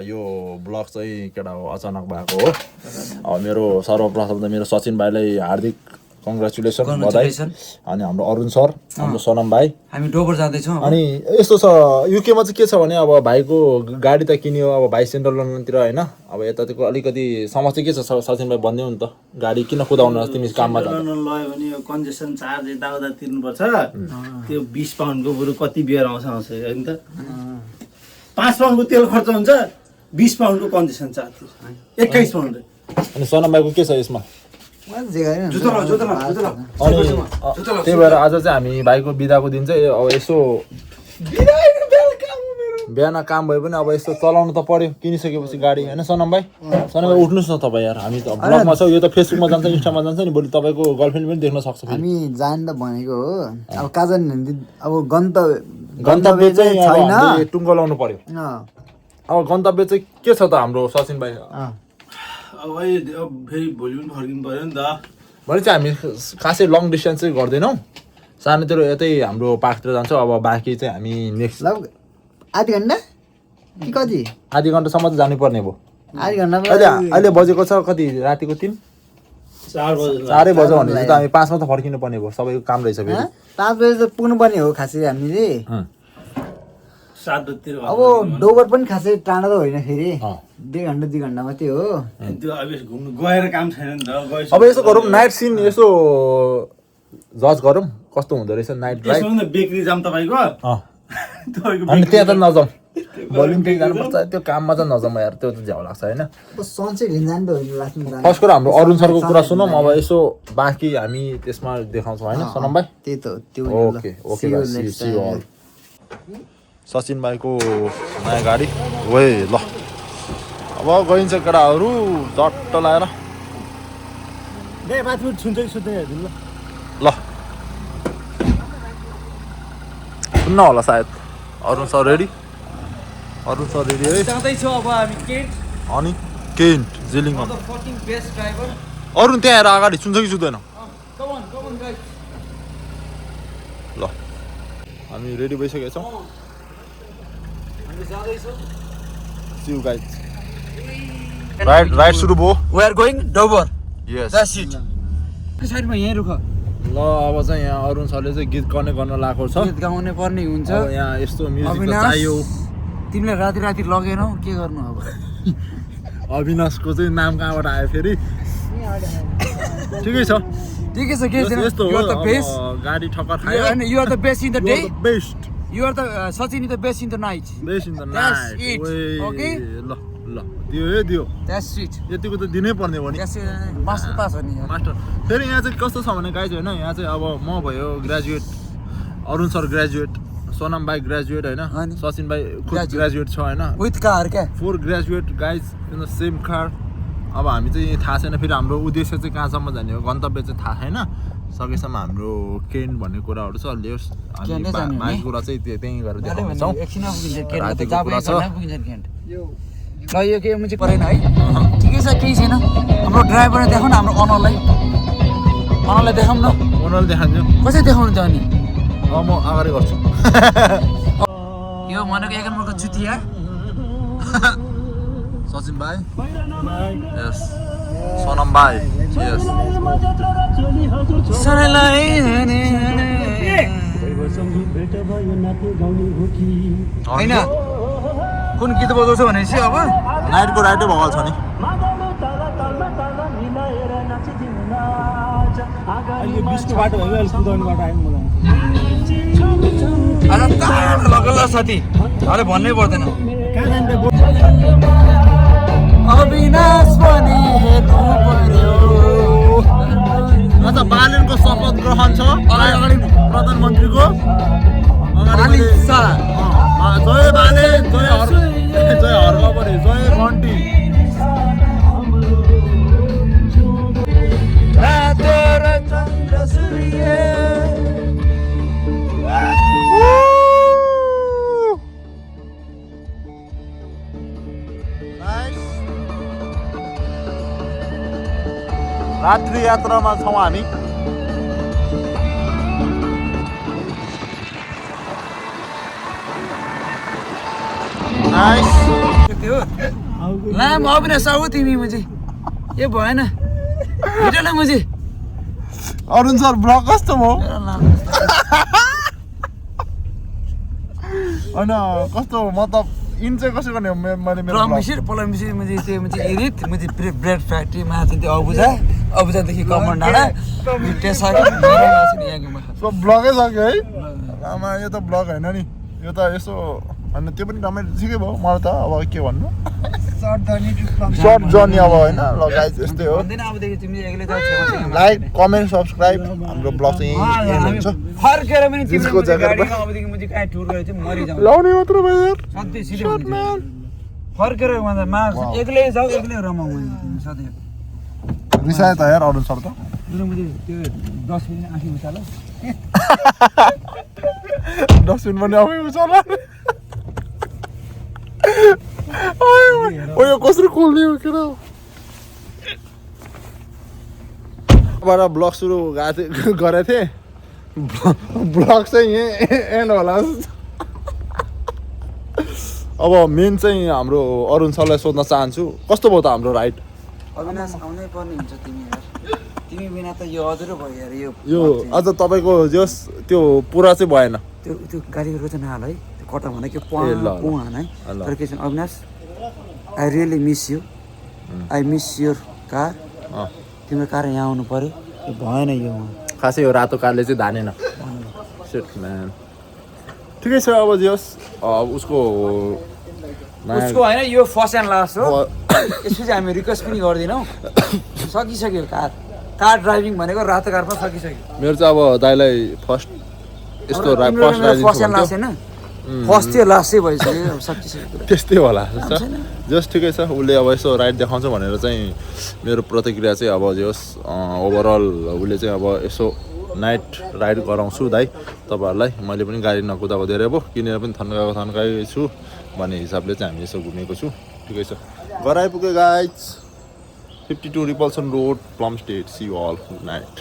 यो ब्लग चाहिँ केटा हो अचानक भएको हो। मेरो सर्वप्रथम त मेरो सचिन भाइलाई हार्दिक कङ्ग्रेचुलेसन बधाई। अनि हाम्रो अरुण सर, हाम्रो सोनम भाइ, हामी डोबर जाँदैछौँ। अनि यस्तो छ युकेमा चाहिँ के छ भने अब भाइको गाडी त किन्यो, अब भाइ सेन्ट्रल लन्डनतिर होइन, अब यतातिरको अलिकति समस्या के छ सचिन भाइ भन्दै नि त, गाडी किन कुदाउनु तिमी काममा लन्डन लयो भने यो कन्जेसन चार्ज यताउता तिर्नुपर्छ। त्यो 20 पाउन्डको बरु कति बियर आउँछ होइन त। 5 पाउन्डको तेल खर्च हुन्छ, 20 पाउन्डको कन्जेसन चार्ज 21 पाउन्ड। अनि सोनम भाइको के छ यसमा? अनि त्यही भएर आज चाहिँ हामी भाइको बिदाको दिन चाहिँ अब यसो बिहान काम भए पनि अब यस्तो चलाउनु त पर्यो किनिसकेपछि गाडी होइन सोनम भाइ? सोनम भाइ उठ्नुहोस् न तपाईँ यार, हामी त ब्लगमा छौँ, यो त फेसबुकमा जान्छ इन्स्टामा जान्छ नि, भोलि तपाईँको गर्लफ्रेन्ड पनि देख्न सक्छ। हामी जान त भनेको हो, अब कहाँ जाने अब गन्तव्य चाहिँ छैन, टुङ्गो लाउनु पर्यो। अब गन्तव्य चाहिँ के छ त हाम्रो सचिन भाइ? अब फेरि भोलि पनि फर्किनु पर्यो नि त। भने चाहिँ हामी खासै लङ डिस्टेन्स चाहिँ गर्दैनौँ, सानोतिर यतै हाम्रो पार्कतिर जान्छौँ। अब बाँकी चाहिँ हामी नेक्स्ट आधी घन्टा कि कति आधी घन्टासम्म चाहिँ जानुपर्ने भयो। आधी घन्टा अहिले बजेको छ कति? रातिको 4 बजे भने त हामी 5मा त फर्किनु पर्ने भयो, सबैको काम रहेछ फेरि। 5 बजे त पुग्नु पर्ने हो खासै हामीले। 7 बजेतिर अब डोबर पनि खासै टाढा त होइन, फेरि 2 घन्टा मात्रै हो। त्यो अब घुम्नु गएर काम छैन नि त। अब यसो गरौँ, नाइट सिन यसो जज गरौँ कस्तो हुँदो रहेछ नाइट ड्राइभ। बेकरी जाम तपाईँको। अनि त्यहाँ त नजाउँ, भोलि पनि जानुपर्छ, त्यो काममा चाहिँ नजाउँ यार, त्यो त झ्याउ लाग्छ होइन। सन्चै लिन जानु त फर्स्ट कुरा हाम्रो अरुण सरको कुरा सुनौँ, अब यसो बाँकी हामी त्यसमा देखाउँछौँ होइन सोनम भाइ? त्यही त त्यो ओके ओके सचिन भाइको नयाँ गाडी वे ल। अब गइन्छ केटाहरू झट्ट लाएर ल। सुन्न होला सायद Arun sir ready, Arun sir ready है। जाँदैछौँ अब हामी केन्ट। अनि केन्ट जिलिङमा फकिङ बेस्ट ड्राइभर अरुण त्यहाँ आएर अगाडि सुन्छ कि सुन्दैन? Come on guys. ल हामी रेडी भइसकेका छौँ, हामी जाँदैछौँ। C you guys. राइड सुरु भयो। We are going Dover. Yes that's it. साइडमा यहीँ रुख। ल अब चाहिँ यहाँ अरुण सरले चाहिँ गीत गर्न लागेको छ। गीत गाउने पर्ने हुन्छ। अब यहाँ यस्तो म्युजिक चाहियो। तिमीले राति लगेनौ के गर्नु अब? अविनाशको चाहिँ नाम कहाँबाट आयो फेरि? ठिकै छ के छैन। यस्तो हो, गाडी ठक्कर खायो and you are the best in the day. Best You are the Sachin is the best in the night. Best in the That's night. it. Okay? ल दियो That's it. यतिको त दिनै पर्ने हो नि That's it. मास्टर पास हो नि यार। मास्टर। फेरि यहाँ चाहिँ कस्तो छ भने गाइज होइन, यहाँ चाहिँ अब म भयो graduate, Arun sir graduate, Sonam भाइ ग्रेजुएट होइन, सचिन भाइ खुद ग्रेजुएट छ होइन, With car क्या? 4 graduate guys in the same car. अब हामी चाहिँ थाहा छैन फेरि हाम्रो उद्देश्य चाहिँ कहाँसम्म जाने हो, गन्तव्य चाहिँ थाहा छैन। सकेसम्म हाम्रो केन्ट भन्ने कुराहरू छ, लियोस् अनि बाँकी कुरा चाहिँ त्यहीँ गरेर देखाउँछौँ। रातिको कुरा छ। ल यो के चाहिँ परेन है? ठिकै छ, केही छैन। हाम्रो ड्राइभरलाई देखाउँ न, हाम्रो अनरलाई देखाउँ न। उनीहरूले देखाउँछु। कसरी देखाउनु त अनि? म अगाडि गर्छु। यो भनेको 1 नम्बरको चुतिया सचिन भाइ, यस सोनम भाइ, यस होइन कुन गीत बजाउँछ भनेपछि अब नाइटको राइटै भगल छ नि। ल साथी, अरे भन्नै पर्दैन। अविनाश पनि हेर्नु पर्यो। आज बालेनको शपथ ग्रहण छ अगाडि प्रधानमन्त्रीको। जय बाले, जय हर्क पनि, जय घन्टी। रात्रि यात्रामा छौँ हामी। नाइस। साथी हो ला म अविनाश साहु तिमी मुझे ए भएन हिँड न मुझे अरुण सर ब्लग कस्तो भयो होइन कस्तो मतलब इन चाहिँ कसो गर्ने हो मैले मेरो vlog? पलमिसिर मुझे त्यो मुझे इरिट मुझे ब्रेड फ्याक्ट्री माथि त्यो अबुजादेखि कमन डाँडा टेसाको सो ब्लगै सक्यो है आमा यो त ब्लग होइन नि यो त यसो होइन त्यो पनि रमाइलो ठिकै भयो मलाई त अब के भन्नु सर्ट जर्नी अब होइन ल गाइस यस्तै हो अबदेखि तिमी एक्लै जाऊ लाइक कमेन्ट सब्सक्राइब हाम्रो ब्लग चाहिँ यही हुन्छ फर्केर पनि जिन्सको ज्याकेट पनि अबदेखि मुझे कहाँ टुर गरे चाहिँ मरिजाऊ लाउने मात्र भयो यार सधैँ सिधै हुन्छ फर्केर मा एक्लै जाऊ एक्लै रमाऊ भने सधैँ रिसायो त यार अरुण सर त मुझे त्यो 10 मिनेट आँखी उचालो डस्टबिन पनि आफै उचाल्ला ओ यो कसरी खोल्ने हो के बाट ब्लग सुरु गरेको थिएँ ब्लग चाहिँ यहीँ एन्ड होला अब मेन चाहिँ हाम्रो अरुण सरलाई सोध्न चाहन्छु कस्तो भयो त हाम्रो राइड अविनाश आउनै पर्ने हुन्छ तिमी यार तिमी बिना त यो अधुरो भयो यार यो अझ तपाईँको जस त्यो पुरा चाहिँ भएन त्यो गाडीको चाहिँ नहाल है त्यो कटा भने के ल। पुहान है तर के छ Avinash I really miss you I miss your car तिम्रो कार यहाँ आउनु पर्यो यो भएन यो खासै यो रातो कारले चाहिँ धानेन Shit, man. ठिकै छ अब जस उसको होइन यो फर्स्ट एन्ड लास्ट हो यसपछि हामी रिक्वेस्ट पनि गर्दैनौँ सकिसक्यो कार ड्राइभिङ भनेको रातो कारमा सकिसक्यो मेरो चाहिँ अब दाइलाई फर्स्ट यस्तो फर्स्ट एन्ड लास्ट होइन फर्स्ट थियो लास्ट चाहिँ भइसक्यो सकिसक्यो त्यस्तै होला जस्ट ठिकै छ उसले अब यसो राइड देखाउँछ भनेर चाहिँ मेरो प्रतिक्रिया चाहिँ अब जस ओभरअल उसले चाहिँ अब यसो नाइट राइड गराउँछु दाइ तपाईँहरूलाई मैले पनि गाडी नकुदाएको धेरै भयो किनेर पनि थन्काएको छु भन्ने हिसाबले चाहिँ हामी यसो घुमेको छु ठिकै छ घर आइपुग्यो गाइज 52 रिपल्सन रोड प्लम स्टेट सी अल गुड नाइट